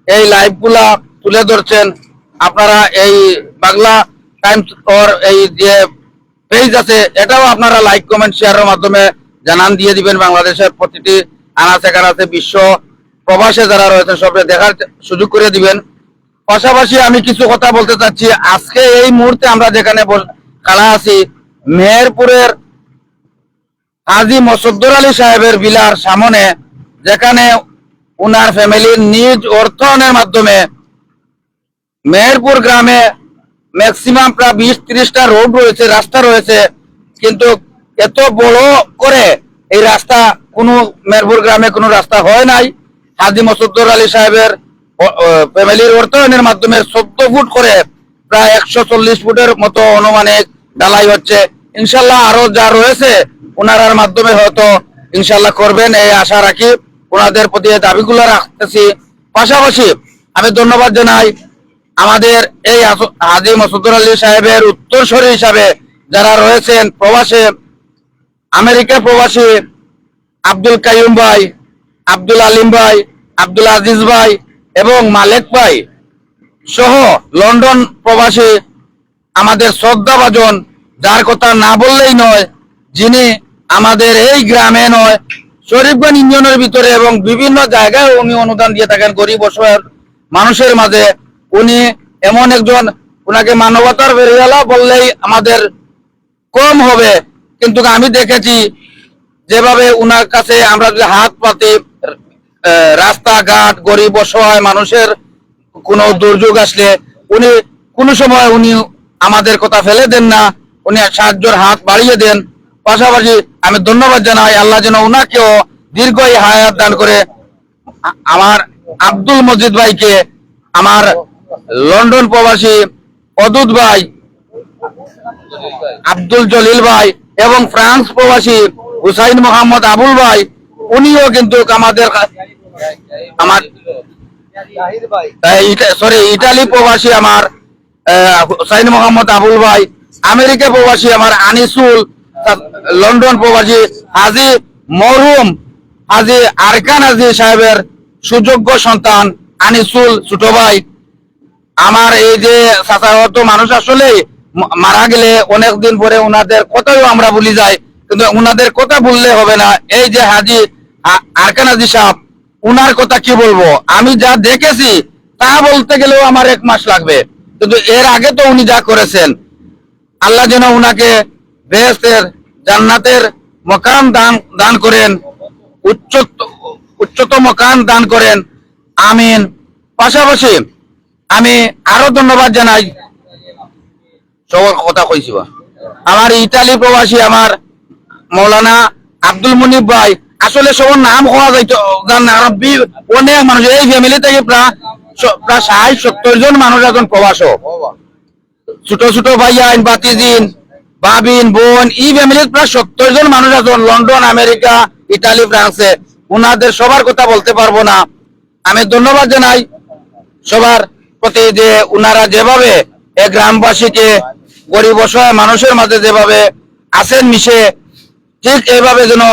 B: এই লাইভ গুলা তুলে ধরছেন। আপনারা এই বাংলা টাইমস ওর এই যে পেজ আছে, এটাও আপনারা লাইক কমেন্ট শেয়ারের মাধ্যমে জানান দিয়ে দিবেন। বাংলাদেশের প্রতিটি আনাচে কানাচে বিশ্ব প্রবাসে যারা রয়েছেন সবকে দেখার সুযোগ করে দিবেন। পাশাপাশি আমি কিছু কথা বলতে চাচ্ছি। আজকে এই মুহূর্তে আমরা যেখানে খাড়া আছি, মেহেরপুরের হাজী মসদ্দর আলী সাহেবের বিলার সামনে, যেখানে উনার ফ্যামিলির নিজ অর্থায়নের মাধ্যমে মেহেরপুর গ্রামে ম্যাক্সিমাম প্রায় 20-30টা রোড রয়েছে, রাস্তা রয়েছে, কিন্তু এত বড় করে এই রাস্তা কোনো মেহেরপুর গ্রামে কোনো রাস্তা হয় নাই। হাজী মসদ্দর আলী সাহেবের ফ্যামিলির অর্থায়নের মাধ্যমে 14 ফুট করে প্রায় 140 ফুটের মতো অনুমানিক ঢালাই হচ্ছে। ইনশাল্লাহ আরো যা রয়েছে ওনার মাধ্যমে হয়তো ইনশাল্লাহ করবেন, এই আশা রাখি। ওনাদের প্রতি দাবিগুলো রাখতেছি। পাশাপাশি আমি ধন্যবাদ জানাই আমাদের এই হাজী মসদ্দর আলী সাহেবের উত্তরসূরি হিসাবে যারা রয়েছেন প্রবাসে, আমেরিকা প্রবাসী আব্দুল কাইয়ুম ভাই, আব্দুল আলিম ভাই, আব্দুল আজিজ ভাই এবং মালেক ভাই সহ লন্ডন প্রবাসী আমাদের শ্রদ্ধাভাজন, যার কথা না বললেই নয়, যিনি আমাদের এই গ্রামে নয় শরীফগঞ্জ ইউনিয়নের ভিতরে এবং বিভিন্ন জায়গায় উনি অনুদান দিয়ে থাকেন গরিব অসহায় মানুষের মাঝে। উনি এমন একজন, উনাকে মানবতার বেরিয়ালা বললেই আমাদের কম হবে। কিন্তু আমি দেখেছি যেভাবে উনার কাছে আমরা যদি হাত পাতি, রাস্তাঘাট গরিব অসহায় মানুষের কোনো দুর্যোগ আসলে উনি কোনো সময় উনি আমাদের কথা ফেলে দেন না, উনি সাহায্যের হাত বাড়িয়ে দেন। পাশাপাশি আমি ধন্যবাদ জানাই, আল্লাহ যেন উনাকেও দীর্ঘ হায়াত দান করে। আমার আব্দুল মজিদ ভাইকে, আমার লন্ডন প্রবাসী অদূত ভাই আব্দুল জলিল ভাই এবং ফ্রান্স প্রবাসী হুসাইন মোহাম্মদ আবুল ভাই, উনিও কিন্তু আমাদের ইটালি প্রবাসী আমার হুসাইন মোহাম্মদ আবুল ভাই, আমেরিকা প্রবাসী আমার আনিসুল, লন্ডন প্রবাসী হাজী মরহুম হাজী আরকান হাজী সাহেবের সুযোগ্য সন্তান আনিসুল ছোট ভাই। আমার এই যে সাধারণত মানুষ আসলে মারা গেলে অনেকদিন পরে ওনাদের কথাও আমরা ভুলে যাই, কিন্তু ওনাদের কথা বললে হবে না। এই যে হাজী আরকান হাজী সাহেব, উনার কথা কি বলবো, আমি যা দেখেছি তা বলতে গেলেও আমার 1 মাস লাগবে। কিন্তু এর আগে তো উনি যা করেছেন, আল্লাহ যেন উনাকে বেহেশতের জান্নাতের মকাম দান করেন, উচ্চতম মকাম দান করেন, আমিন। পাশাপাশি আমি আরো ধন্যবাদ জানাই, সবার কথা কইছি বা আমার ইতালি প্রবাসী আমার মৌলানা আব্দুল মুনিব ভাই, আসলে সবার নাম হওয়া যাইতো অনেক মানুষ এই ফ্যামিলি থেকে প্রায় 60-70 জন মানুষ এখন প্রবাস, ছোট ছোট ভাইয়ান বাতিজিন ভাবিন বোন, এই ফ্যামিলির প্রায় 70 জন মানুষ এখন লন্ডন, আমেরিকা, ইটালি, ফ্রান্সে। উনাদের সবার কথা বলতে পারবো না। আমি ধন্যবাদ জানাই সবার প্রতি যে উনারা যেভাবে এই গ্রামবাসীকে গরিব অসহায় মানুষের মাঝে যেভাবে আসেন মিশে, ঠিক এইভাবে যেন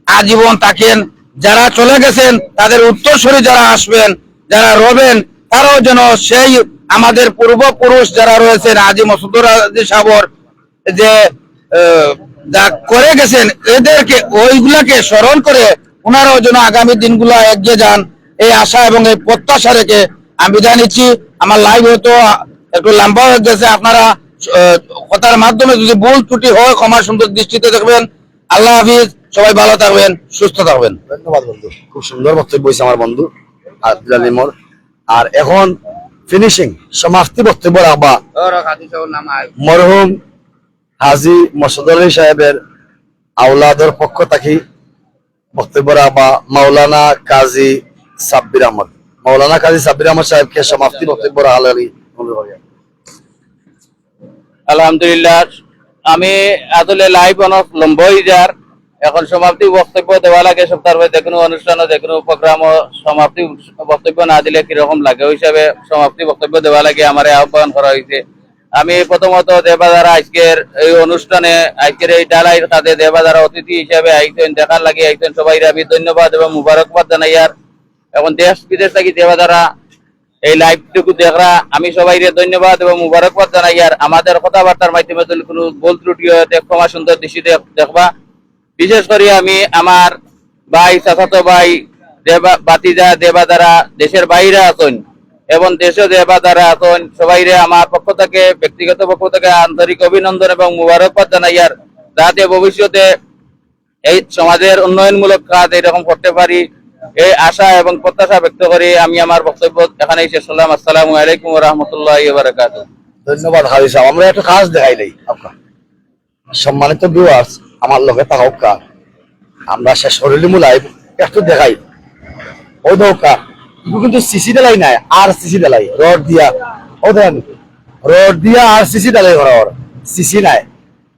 B: আজীবন থাকেন। যারা চলে গেছেন তাদের উত্তরসূরি যারা আসবেন, যারা রবেন, তারাও যেন সেই আমাদের পূর্বপুরুষ যারা রয়েছেন হাজী মসদ্দর আলী সাহেবর যে যা করে গেছেন, এদেরকে ওইগুলাকে স্মরণ করে ওনারাও যেন আগামী দিনগুলো এগিয়ে যান, এই আশা এবং এই প্রত্যাশা রেখে আমি বিদায় নিচ্ছি। আমার লাইভ হয়তো একটু লম্বা হয়ে গেছে, আপনারা কথার মাধ্যমে যদি ভুল ত্রুটি হয় ক্ষমা সুন্দর দৃষ্টিতে দেখবেন। আল্লাহ হাফিজ, সবাই ভালো থাকবেন, সুস্থ থাকবেন।
A: ধন্যবাদ বন্ধু, খুব সুন্দর বক্তব্য হয়েছে আমার বন্ধু আব্দুল আলিমর। আর এখন ফিনিশিং সমাপ্তি বক্তব্য রাখবা মরহুম হাজী মসদ্দর আলী সাহেবের আওলাদের পক্ষ থাকি বক্তব্য রাখবা মাওলানা কাজী সাব্বির আহমদ। মাওলানা কাজী সাব্বির আহমদ সাহেবকে সমাপ্তি বক্তব্য রাখালি অনুরোধ।
B: আলহামদুলিল্লাহ, আমি আসলে লাইভ অনেক লম্বা হয়ে যার, এখন সমাপ্তি বক্তব্য দেওয়া লাগে। সপ্তাহের যে কোনো অনুষ্ঠান, যে কোনো প্রোগ্রাম সমাপ্তি বক্তব্য না দিলে কিরকম লাগে, ওই হিসাবে সমাপ্তি বক্তব্য দেওয়া লাগে আমার আহ্বান করা হয়েছে। আমি প্রথমত দেবাদারা আজকের এই অনুষ্ঠানে আজকের এই ডালাই তাদের দেবাদারা অতিথি হিসেবে আইতেন দেখার লাগে আইতেন সবাই আমি ধন্যবাদ এবং মুবারকবাদ জানাই। আর এখন দেশ বিদেশ থেকে দেবাদারা এই লাইভটুকু দেখরা আমি সবাই ধন্যবাদ এবং মুবারকবাদ জানাই। আর আমাদের কথাবার্তার মাধ্যমে যদি কোনো ভুল ত্রুটি হয় ক্ষমা সুন্দর দৃষ্টিতে দেখবা। বিশেষ করে আমি আমার ভাই চাচাতো ভাই বাতিজা দেবাদারা দেশের বাইরে আছেন এবং দেশে দেবাদারা আছেন সবাই আমার পক্ষ থেকে ব্যক্তিগত পক্ষ থেকে আন্তরিক অভিনন্দন এবং মুবারকবাদ জানাই। আর যাতে ভবিষ্যতে এই সমাজের উন্নয়নমূলক কাজ এরকম করতে পারি এই আশা এবং প্রত্যাশা ব্যক্ত করে আমি আমার বক্তব্য এখানেই শেষ করলাম। আসসালামু আলাইকুম ওয়া রাহমাতুল্লাহি ওয়া বারাকাতুহু।
A: ধন্যবাদ হাজি সাহেব। আমরা একটা কাজ দেখাইলাই আপনার সম্মানিত ভিউয়ার্স আমার লগে থাকা আমরা শেষ করিলি লাইভ একটু দেখাই ও দৌকা কিন্তু সিসি ডালাই নাই আর সিসি ডালাই রড দিয়া ও দেখেন রড দিয়া আর সিসি ডালাই করা ওর সিসি নাই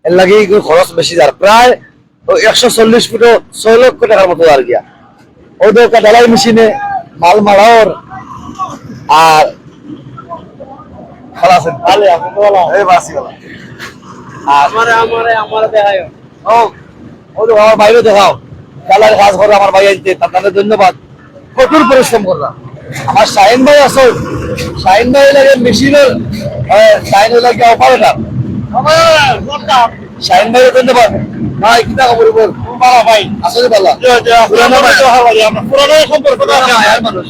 A: এর লাগে খরচ বেশি যার প্রায় 140 ফুট 6 লক্ষ টাকার মতো আর গিয়া ও দৌকা ডালাই মেশিনে মাল মারাওর আর ভালো আছেন ভালো আপনি তো ভালো এই বাসি ভালো আমারে দেখায় ও ও তো আমার বাইরে দেখাও ডালার কাজ করে আমার ভাই আইতে তাদের ধন্যবাদ কঠোর পরিশ্রম করলাম। আমার শাহিন ভাই আছে শাহিন ভাই লাগে মেশিনের শাহিন লাগে অপারেটর শাহিন ভাই ধন্যবাদ ভাই কিনা খবর বল ভালো ভাই আসলে ভালো পুরানো ভাই আমরা পুরানো সম্পর্ক মানুষ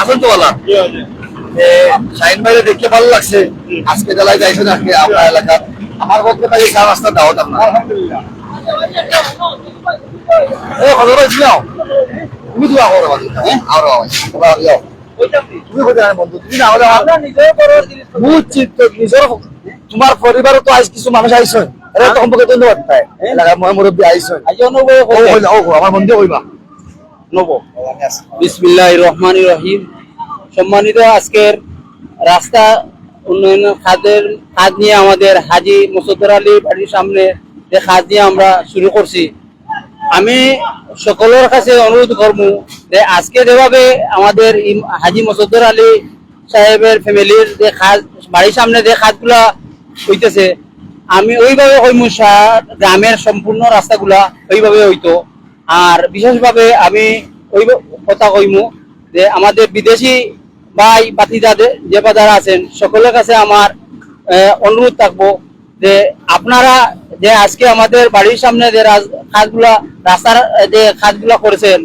A: আসল তো ভালো শাহিন ভাই দেখতে ভালো লাগছে আজকে জেলায় যাইছেন আজকে আপনার এলাকা আমার পক্ষে তাই চা রাস্তা দাওয়াত আপনার আলহামদুলিল্লাহ কথা বলছি তুমি দোয়া করো আর তুমি কোথায় বন্ধু তুমি না হলে বুঝছি তো নিজের তোমার পরিবারও তো আজ কিছু মানুষ আইসন এরা তো সম্পর্কে ধন্যবাদ পায় এলাকার মুরব্বী আইসন আমার বন্ধু হইবা নবো
F: বিসমিল্লাহির রহমানির রহিম। সম্মানিত আজকের রাস্তা উন্নয়ন কাজ নিয়ে আমাদের হাজী মুসদ্দর আলী বাড়ির সামনে যে কাজ নিয়ে আমরা শুরু করছি আমি সকলের কাছে অনুরোধ করবো যে আজকে যেভাবে আমাদের হাজী মুসদ্দর আলী সাহেবের ফ্যামিলির যে কাজ বাড়ির সামনে যে কাজগুলা হইতেছে আমি ওইভাবে কইমু গ্রামের সম্পূর্ণ রাস্তাগুলা ওইভাবে হইতো। আর বিশেষভাবে আমি ওই কথা কইমু যে আমাদের বিদেশি ভাই বাতিজাদের যে যারা আছেন সকলের কাছে আমার অনুরোধ থাকবো যে আপনারা যে আজকে আমাদের বাড়ির সামনে যে কাজগুলা রাস্তার যে কাজগুলা করেছেন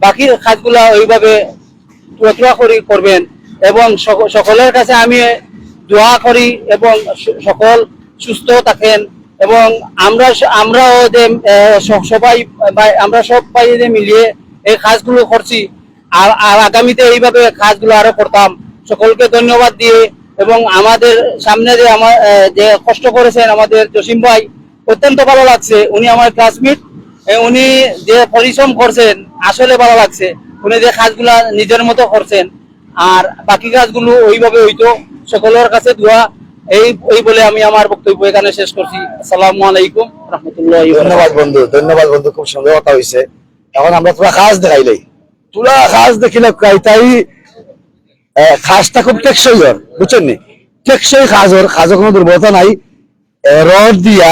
F: বাকি কাজগুলা ওইভাবে তুয়া করি করবেন এবং সকলের কাছে আমি দোয়া করি এবং সকল সুস্থ থাকেন এবং আমরাও যে সবাই আমরা সবাই যে মিলিয়ে এই কাজগুলো করছি আর আগামীতে এইভাবে কাজগুলো আরো করতাম। সকলকে ধন্যবাদ দিয়ে এবং আমাদের সামনে যে আমার যে কষ্ট করেছেন আমাদের জসিম ভাই অত্যন্ত ভালো লাগছে। উনি আমার ক্লাসমেট, উনি যে পরিশ্রম করছেন আসলে ভালো লাগছে। উনি যে কাজগুলা নিজের মতো করছেন আর বাকি কাজগুলো ওইভাবে হইতো। সকলের কাছে দোয়া এই বলে আমি আমার বক্তব্য এখানে শেষ করছি। আসসালামু আলাইকুম রহমতুল্লাহি।
A: ধন্যবাদ বন্ধু খুব সুন্দর কথা হয়েছে। এখন আমরা পুরা কাজ দেখাইলাই পুরা কাজ দেখিলে তাই কাজটা খুব টেকসই ওর বুঝছেন নি টেকসই কাজের কোনো দুর্বলতা নাই রড দিয়া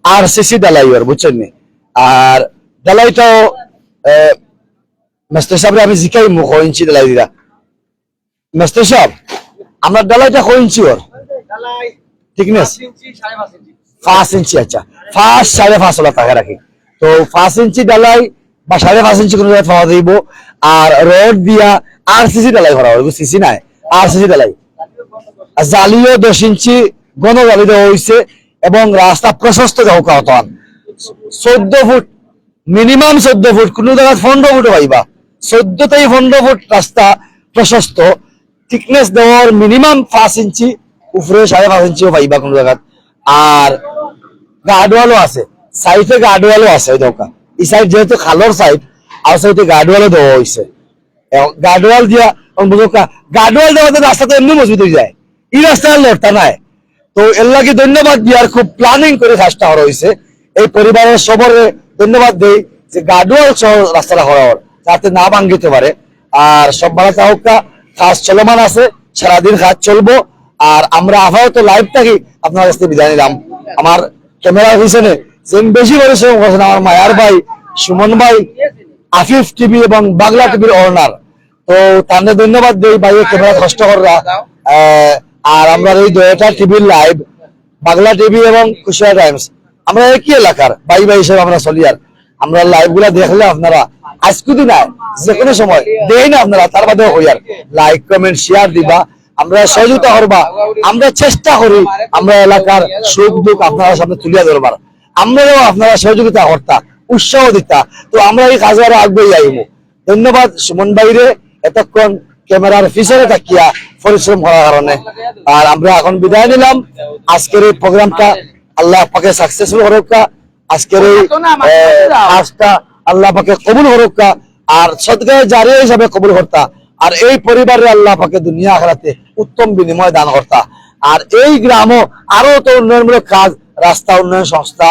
A: আর সিসি ডালাই ওর বুঝছেন নি। আর ডালাইটাও মেস্টার সাহেব আমি জিকাই মুখ ইঞ্চি ডালাই দিলা মেস্টার সাহেব আমার ডালাইটা কয় ইঞ্চি ওর থিকনেস 5 ইঞ্চি আচ্ছা 5.5 টাকা রাখি তো 5 ইঞ্চি ডালাই বা 5.5 ইঞ্চি কোনো পাওয়া যাইব। আর রড দিয়া আর সিসি ডালাই করা হবে সিসি নাই আর সিসি ডালাই জালিও 10 ইঞ্চি ঘন জালি দেওয়া হয়েছে এবং রাস্তা প্রশস্ত যাও কাউতান 14 ফুট মিনিমাম 14 ফুট কোন জায়গায় 15 ফুট পাইবা 14 থেকে 15 ফুট রাস্তা প্রশস্ত থিকনেস দেওয়ার মিনিমাম 5 ইঞ্চি উপরে 5.5 ইঞ্চিও পাইবা কোন জায়গায়। আর গার্ডওয়ালও আছে সাইডে গার্ডওয়ালও আছে দোকা এই সাইড যেহেতু খালর সাইড আর সাইডে গার্ডওয়ালও দেওয়া হয়েছে গার্ডওয়াল দিয়া গার্ডওয়াল দেওয়াতে রাস্তা তো এমনি মজবুত হয়ে যায় এই রাস্তার লড়তা নাই। তো এর লাগে ধন্যবাদ দিয়ার খুব প্ল্যানিং করে কাজটা করা হয়েছে। এই পরিবারের সবার ধন্যবাদ দেই যে গার্ডওয়াল সহ রাস্তাটা করা যাতে না ভাঙ্গিতে পারে। আর সব ভালো থাকা কাজ চলমান আছে সারাদিন কাজ চলবো আর আমরা আপাতত লাইভ থাকি আপনার কাছ থেকে বিদায় নিলাম। আমার ক্যামেরার পিছনে যে বেশি পরিশ্রম করেছেন আমার মায়ার ভাই সুমন ভাই, আফিফ টিভি এবং বাংলা টিভির অনার, তো তাদের ধন্যবাদ দিই ভাইয়ের ক্যামেরা কষ্ট করা। আর আমরা এই দুইটা টিভির লাইভ, বাংলা টিভি এবং কুশিয়া টাইমস, আমরা একই এলাকার ভাই ভাই হিসেবে আমরা চলি। আর আমরা লাইভ গুলা দেখলে আপনারা আজকে দিন যে কোনো সময় দেই না আপনারা, তার বাদেও হই আর লাইক কমেন্ট শেয়ার দিবা, আমরা সহযোগিতা করবা। আমরা চেষ্টা করি আমরা এলাকার সুখ দুঃখ আপনারা সামনে তুলিয়া ধরবার, আমরাও আপনারা সহযোগিতা করতা, উৎসাহ দিতা, তো আমরা এই কাজে আরো আগ্রহী আইব। ধন্যবাদ সুমন ভাইরে এতক্ষণ ক্যামেরার পিছনে থাকিয়া পরিশ্রম করার কারণে। আর আমরা এখন বিদায় নিলাম। আজকের এই প্রোগ্রামটা আল্লাহ পাকে সাকসেসফুল হরক্কা, আজকের এই কাজটা আল্লাহ পাকে কবুল হরক্কা, আর সদকায়ে জারিয়া হিসাবে কবুল করতা, আর এই পরিবারের আল্লাহ পাকে দুনিয়া আখিরাতে উত্তম বিনিময় দান করতা। আর এই গ্রামও আরো তো উন্নয়নমূলক কাজ, রাস্তা উন্নয়ন সংস্থা,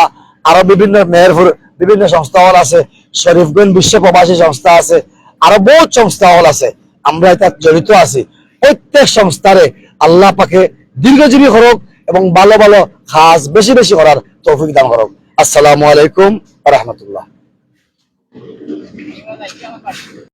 A: আরো বিভিন্ন মেহেরপুর বিভিন্ন সংস্থা হল আছে, শরীফগঞ্জ বিশ্ব প্রবাসী সংস্থা আছে, আরো বহুত সংস্থা হল আছে, আমরা এটা জড়িত আছি। প্রত্যেক সংস্থারে আল্লাহ পাকে দীর্ঘজীবী করুক এবং ভালো ভালো কাজ বেশি বেশি করার তৌফিক দান করুক। আসসালামু আলাইকুম ওয়া রাহমাতুল্লাহ।